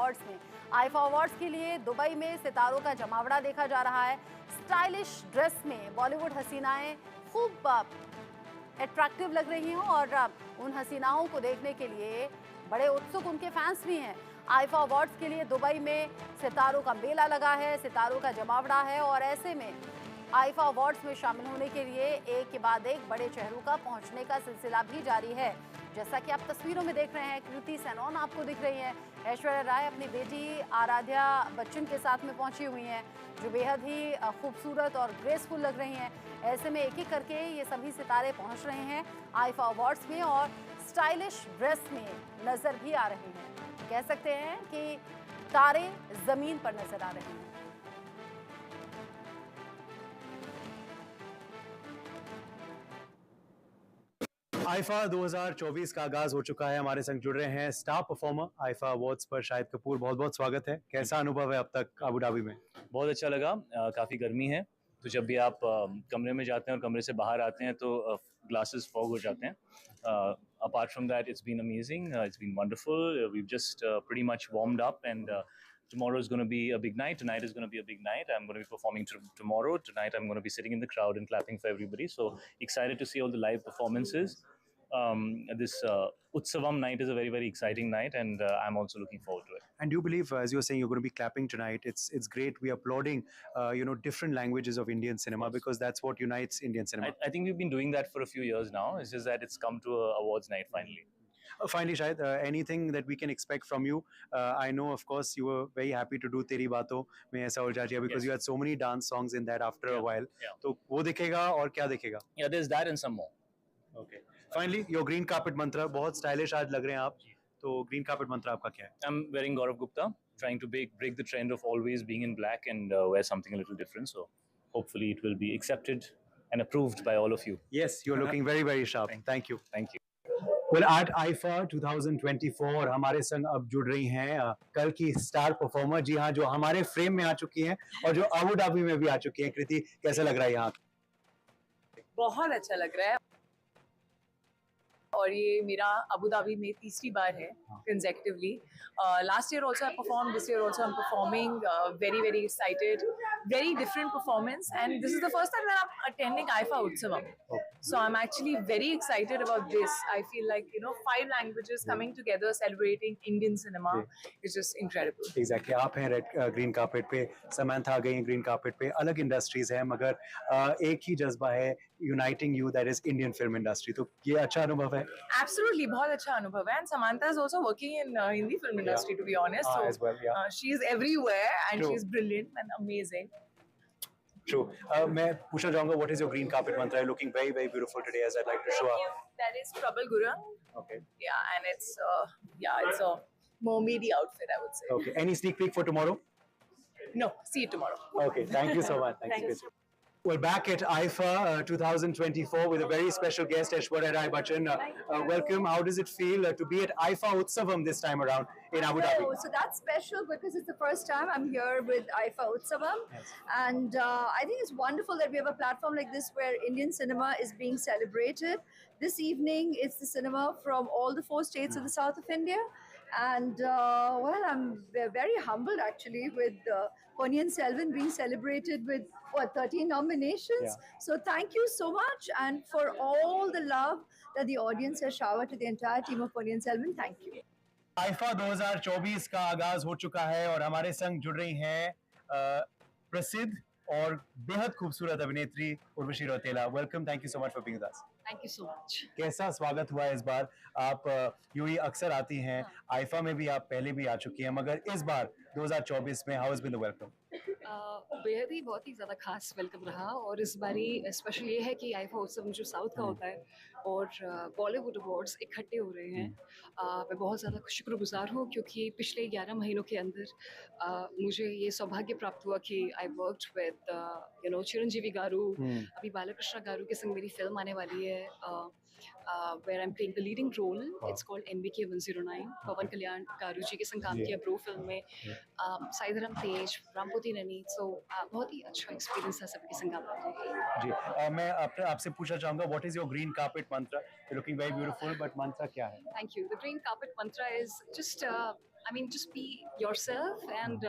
Awards में। IIFA awards के लिए दुबई में सितारों का जमावड़ा देखा जा रहा है। स्टाइलिश ड्रेस में बॉलीवुड हसीनाएं खूब अट्रैक्टिव लग रही हैं और उन हसीनाओं को देखने के लिए बड़े उत्सुक उनके फैंस भी हैं। आईफा अवार्ड्स के लिए दुबई में सितारों का मेला लगा है, सितारों का जमावड़ा है और ऐसे में आईफा अवार्ड्स में शामिल होने के लिए एक के बाद एक बड़े चेहरों का पहुंचने का सिलसिला भी जारी है। जैसा कि आप तस्वीरों में देख रहे हैं, कृति सेनन आपको दिख रही हैं। ऐश्वर्या राय अपनी बेटी आराध्या बच्चन के साथ में पहुंची हुई हैं, जो बेहद ही खूबसूरत और ग्रेसफुल लग रही हैं। ऐसे में एक एक करके ये सभी सितारे पहुंच रहे हैं आईफा अवार्ड्स में और स्टाइलिश ड्रेस में नजर भी आ रहे हैं। कह सकते हैं कि तारे जमीन पर नजर आ रहे हैं। आईफा 2024 का आगाज हो चुका है। हमारे संग जुड़ रहे हैं स्टार परफॉर्मर आईफा अवार्ड्स पर शाहिद कपूर। बहुत बहुत स्वागत है। कैसा अनुभव है अब तक अबू धाबी में? बहुत अच्छा लगा। काफ़ी गर्मी है, तो जब भी आप कमरे में जाते हैं और कमरे से बाहर आते हैं तो ग्लासेस फॉग हो जाते हैं। Apart from that it's been amazing, it's been wonderful. We just pretty much warmed up and tomorrow is going to be a big night. Tonight is going to be a big night. I'm going to be performing tomorrow. Tonight I'm going to be sitting in the crowd and clapping for everybody. So excited to see all the live performances. This Utsavam night is a very, very exciting night, and I'm also looking forward to it. And do you believe, as you're saying, you're going to be clapping tonight? It's great. We're applauding, different languages of Indian cinema because that's what unites Indian cinema. I think we've been doing that for a few years now. It's just that it's come to a awards night finally. Finally, Shahid, anything that we can expect from you? I know, of course, you were very happy to do Teri Baaton Mein Aisa Ho Jajiya because you had so many dance songs in that after a while. तो वो दिखेगा और क्या दिखेगा? Yeah, there's that and some more. Okay. Finally, your green carpet mantra. बहुत stylish आज लग रहे हैं आप. तो green carpet mantra आपका क्या है? I'm wearing Gaurav Gupta, trying to break the trend of always being in black and wear something a little different. So hopefully it will be accepted and approved by all of you. Yes, you're looking very, very sharp. Thank you. Thank you. Well, at IFA 2024 हमारे संग अब जुड़ रही हैं कल की star performer. जी हाँ, जो हमारे फ्रेम में आ चुकी हैं और जो अबू धाबी में भी आ चुकी हैं। कृति, कैसा लग रहा है यहाँ? बहुत अच्छा लग रहा है और ये मेरा अबू धाबी में तीसरी बार है consecutively. Last year also I performed, this year also I'm performing. Very, very excited. Very different performance, and this is the first time that I'm attending IFA Utsavam. So I'm actually very excited about this. I feel like 5 languages coming together celebrating Indian cinema is just incredible. Exactly. आप हैं red green carpet पे, Samantha आ गई हैं green carpet पे। अलग industries हैं मगर एक ही जज्बा है uniting you, that is Indian film industry. तो ये अच्छा अनुभव है? Absolutely, बहुत अच्छा अनुभव है. And Samantha is also working in Hindi film industry, to be honest. So as well, yeah. She is everywhere and True. she's brilliant and amazing. True. मैं पूछना चाहूँगा, what is your green carpet mantra? You're looking very, very beautiful today, as I'd like to show up. That is Prabal Gurung. Okay. Yeah, and it's a mermaidy outfit, I would say. Okay. Any sneak peek for tomorrow? No, see you tomorrow. Okay. Thank you so much. Thanks. We're back at IFA 2024 with a very special guest, Aishwarya Rai Bachchan. Welcome. How does it feel to be at IFA Utsavam this time around in Abu Dhabi? So that's special because it's the first time I'm here with IFA Utsavam. Yes. And I think it's wonderful that we have a platform like this where Indian cinema is being celebrated. This evening, it's the cinema from all the 4 states of the south of India. And I'm very humbled actually with Ponniyin Selvan being celebrated with 13 nominations. Yeah. So thank you so much, and for all the love that the audience has showered to the entire team of Ponniyin Selvan. Thank you. IFA 2024 का आगाज हो चुका है और हमारे संग जुड़ रही हैं प्रसिद्ध और बेहद खूबसूरत अभिनेत्री Urvashi Rautela. Welcome, thank you so much for being with us. Thank you so much. कैसा स्वागत हुआ इस बार? आप यूं ही अक्सर आती हैं, आईफा में भी आप पहले भी आ चुकी हैं, मगर इस बार 2024 में how has been the welcome? बेहद ही बहुत ही ज़्यादा खास वेलकम रहा और इस बारी स्पेशल ये है कि आईफा उत्सव जो साउथ का होता है और बॉलीवुड अवार्ड्स इकट्ठे हो रहे हैं। मैं बहुत ज़्यादा शुक्रगुजार हूँ क्योंकि पिछले 11 महीनों के अंदर मुझे ये सौभाग्य प्राप्त हुआ कि आई वर्कड विद चिरंजीवी गारू, अभी बालकृष्ण गारू के संग मेरी फिल्म आने वाली है where I'm playing the leading role. It's called NBK 109. पवन कल्याण गारू जी के संग काम किया ब्रो फिल्म में, साइधरम तेज, रामपोती ननी। So बहुत ही अच्छा एक्सपीरियंस था सबके संग काम करके। जी, मैं आपसे पूछना चाहूँगा, what is your green carpet mantra? You're looking very beautiful, but mantra क्या है? Thank you. The green carpet mantra is just I mean, just be yourself, and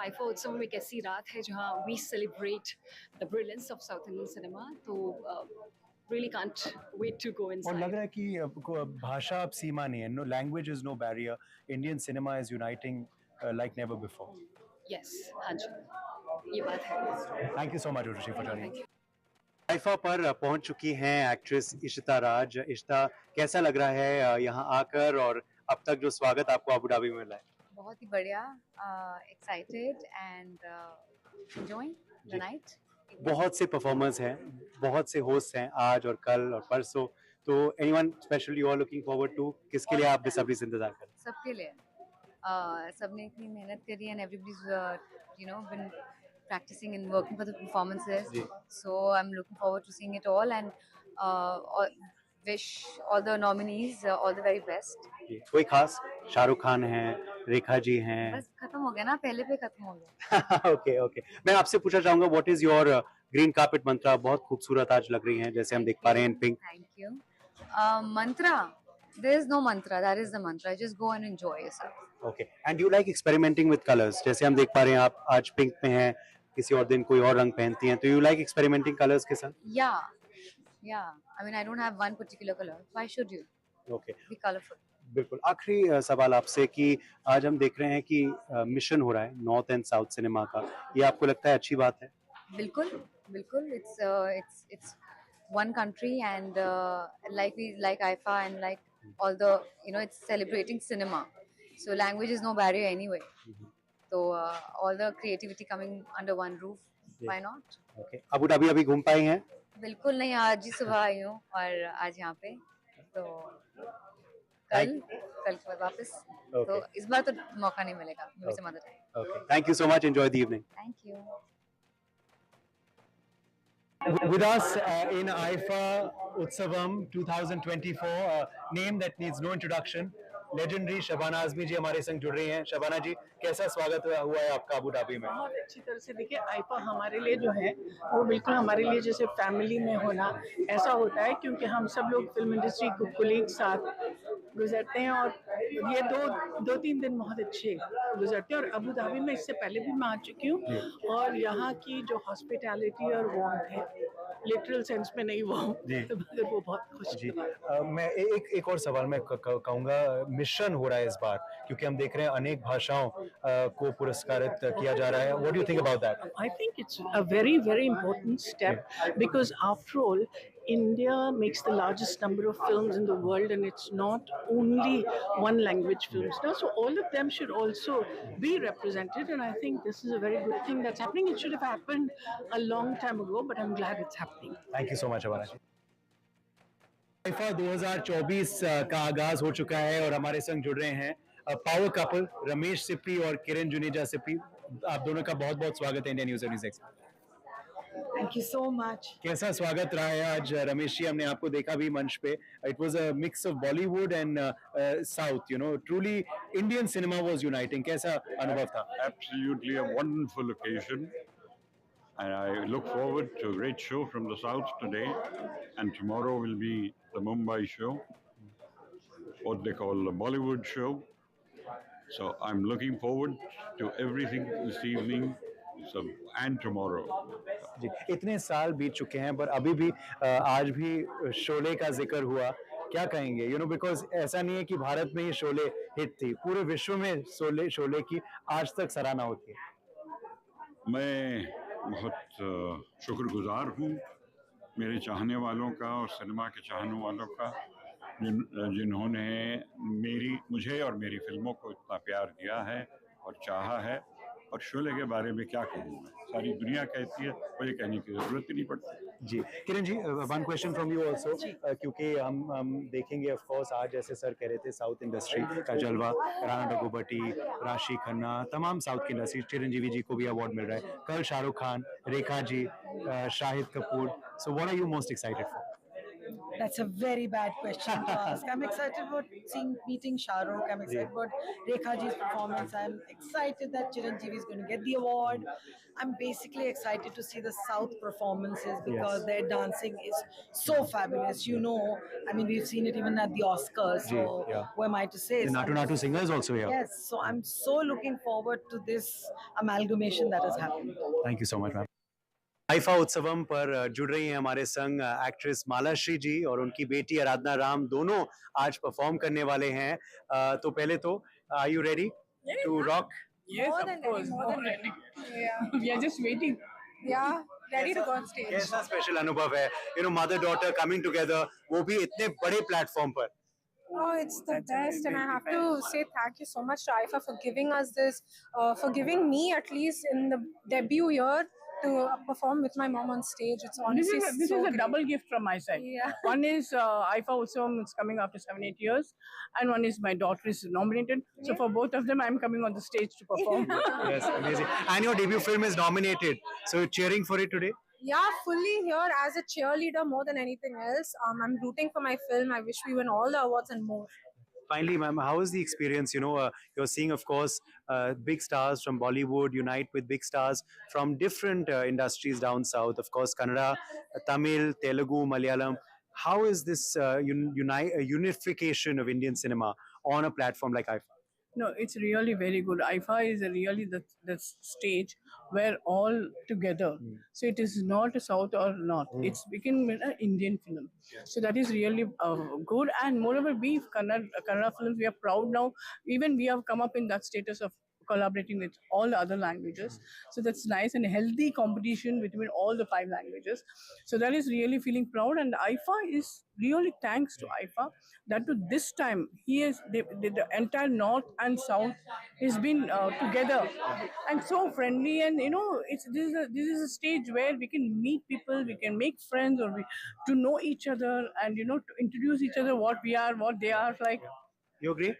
IFA Utsav में एक ऐसी रात है जहाँ we celebrate the brilliance of South Indian cinema. तो really can't wait to go और inside. लग रहा है कि भाषा अब सीमा नहीं है, no language is no barrier. Indian cinema is uniting like never before. Yes, हाँ जी, ये बात है. Thank you so much, Urvashi, for joining. Thank you. IIFA पर पहुंच चुकी हैं एक्ट्रेस इशिता राज। इशिता, कैसा लग रहा है यहाँ आकर और अब तक जो स्वागत आपको अबू धाबी में मिला है? बहुत ही बढ़िया, excited and enjoying the night. बहुत से परफॉर्मर्स हैं, बहुत से होस्ट हैं आज और कल और परसों, तो anyone special you are looking forward to? किसके लिए आप बेसब्री से इंतजार कर रहे हैं? सबके लिए, सबने इतनी मेहनत करी है, and everybody's been practicing and working for the performances. So I'm looking forward to seeing it all, and wish all the nominees all the very best. कोई खास? शाहरुख खान हैं, रेखा जी हैं। बस खत्म हो गया ना, पहले पे खत्म हो गया। ओके मैं आपसे पूछना चाहूंगा, what is your green carpet mantra? बहुत खूबसूरत आज लग रही हैं, जैसे हम देख पा रहे हैं in pink. Thank you. Mantra, there is no mantra, that is the mantra, just go and enjoy yourself. Okay, and you like experimenting with colours, जैसे हम देख पा रहे हैं आप आज पिंक में हैं, किसी और दिन कोई और रंग पहनती हैं, तो यू लाइक एक्सपेरिमेंटिंग कलर्स के साथ? Yeah, I mean, I don't have one particular color. Why should you? Okay, Be colorful. बिल्कुल। आखिरी सवाल आपसे कि आज हम देख रहे हैं कि मिशन हो रहा है नॉर्थ एंड साउथ सिनेमा का, ये आपको लगता है अच्छी बात है? बिल्कुल, it's one country, and like IFA and like all the it's celebrating cinema, so language is no barrier anyway. So all the creativity coming under one roof, why not? Okay, Abu Dhabi अभी घूम पाई हैं? बिल्कुल नहीं, आज ही सुबह आई हूँ और आज यहाँ पे, तो कल के बाद वापस। तो इस बार तो मौका नहीं मिलेगा मेरे से मदद है। Okay, thank you so much, enjoy the evening. Thank you. With us in IFA Utsavam 2024, a name that needs no introduction, legendary Shabana Azmi ji हमारे संग जुड़ रही हैं। शबाना जी, कैसा स्वागत हुआ है आपका अबू धाबी में? बहुत अच्छी तरह से। देखिए, आईफा हमारे लिए जो है वो बिल्कुल हमारे लिए जैसे फैमिली में होना ऐसा होता है, क्योंकि हम सब लोग फिल्म इंडस्ट्री को कुलीग साथ गुजरते हैं, और ये दो तीन दिन बहुत अच्छे गुजरते हैं। और अबू धाबी में इससे पहले भी मैं आ चुकी हूँ, और यहाँ की जो हॉस्पिटैलिटी और वार्मथ है, लिटरल सेंस में नहीं मगर वो बहुत खुश। मैं एक और सवाल मैं कहूँगा, मिशन हो रहा है इस बार, क्योंकि हम देख रहे हैं अनेक भाषाओं को पुरस्कारित किया जा रहा है। What do you think about that? I think it's a very, very important step, because after all, India makes the largest number of films in the world, and it's not only one language films now, so all of them should also be represented, and I think this is a very good thing that's happening. It should have happened a long time ago, but I'm glad it's happening. Thank you so much, Abana ji. IIFA 2024 का आगाज हो चुका है और हमारे संग जुड़ रहे हैं पावर कपल रमेश सिप्पी और किरण जुनेजा सिप्पी। आप दोनों का बहुत बहुत स्वागत है India news 26। Thank you so much. कैसा स्वागत रहा है आज? रमेश जी, हमने आपको देखा भी मंच पे, it was a mix of Bollywood and south, truly Indian cinema was uniting. कैसा अनुभव था? Absolutely a wonderful occasion, and I look forward to a great show from the south today, and tomorrow will be the Mumbai show, what they call the Bollywood show. So I'm looking forward to everything this evening and tomorrow. जी, इतने साल बीत चुके हैं, पर अभी भी आज भी शोले का जिक्र हुआ। क्या कहेंगे? बिकॉज ऐसा नहीं है कि भारत में ही शोले हिट थी, पूरे विश्व में शोले की आज तक सराहना होती है। मैं बहुत शुक्रगुजार हूँ मेरे चाहने वालों का और सिनेमा के चाहने वालों का, जिन्होंने मुझे और मेरी फिल्मों को इतना प्यार दिया है और चाहा है। और शोले के बारे में क्या कहूँ मैं, सारी दुनिया कहती है, मुझे कहने की जरूरत ही नहीं पड़ती। जी Kiran ji, one question from you also, क्योंकि हम देखेंगे ऑफ कोर्स आज जैसे सर कह रहे थे साउथ इंडस्ट्री का जलवा, राणा डग्गुबाती, राशि खन्ना, तमाम साउथ की इंडस्ट्री, चिरंजीवी जी को भी अवार्ड मिल रहा है, कल Shahrukh Khan, Rekha ji, Shahid Kapoor. So what are you most excited for? That's a very bad question to ask. I'm excited about meeting Shah Rukh. I'm excited about Rekha Ji's performance. I'm excited that Chiranjeevi is going to get the award. I'm basically excited to see the South performances because their dancing is so fabulous. You know, I mean, we've seen it even at the Oscars. So who am I to say? The Natu Natu singers also here. Yes. So I'm so looking forward to this amalgamation that has happened. Thank you so much, ma'am. IIFA Utsavam पर जुड़ रही हैं हमारे संग actress Malashree जी और उनकी बेटी आराधना राम, दोनों आज परफॉर्म करने वाले हैं। तो पहले तो are you ready to rock? Yes, of course. More than ready. Yeah. We are just waiting. Yeah, ready to go on stage. कैसा स्पेशल अनुभव है, you know, mother daughter coming together, वो भी इतने बड़े प्लेटफॉर्म पर? Oh, it's the best, and I have to say thank you so much to IFA for giving us this, for giving me at least in the debut year to perform with my mom on stage. It's honestly This so is a great. double gift from my side. Yeah. One is IFA Utsavam is coming after 7-8 years, and one is my daughter is nominated. So for both of them, I'm coming on the stage to perform. Yes, amazing. And your debut film is nominated, so you're cheering for it today? Yeah, fully here as a cheerleader more than anything else. I'm rooting for my film. I wish we win all the awards and more. Finally, ma'am, how is the experience? You know, you're seeing, of course, big stars from Bollywood unite with big stars from different industries down south. Of course, Kannada, Tamil, Telugu, Malayalam. How is this unification of Indian cinema on a platform like IFA? No, it's really very good. IFA is really the stage where all together. So it is not a South or North. It's become an Indian film. So that is really good. And moreover, we Kannada films, we are proud now. Even we have come up in that status of collaborating with all the other languages. So that's nice and healthy competition between all the 5 languages. So that is really feeling proud. And IFA is really thanks to IFA that to this time the entire North and South has been together and so friendly. And you know, this is a stage where we can meet people, we can make friends, or to know each other, and you know, to introduce each other what we are, what they are like. You agree?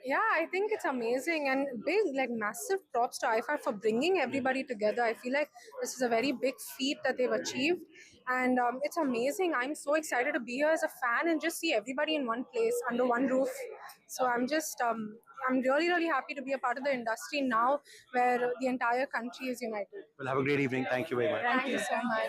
Yeah, I think it's amazing, and big, like massive props to IFA for bringing everybody together. I feel like this is a very big feat that they've achieved, and it's amazing. I'm so excited to be here as a fan and just see everybody in one place under one roof. So I'm just, I'm really, really happy to be a part of the industry now where the entire country is united. Well, have a great evening. Thank you very much. Thank you so much.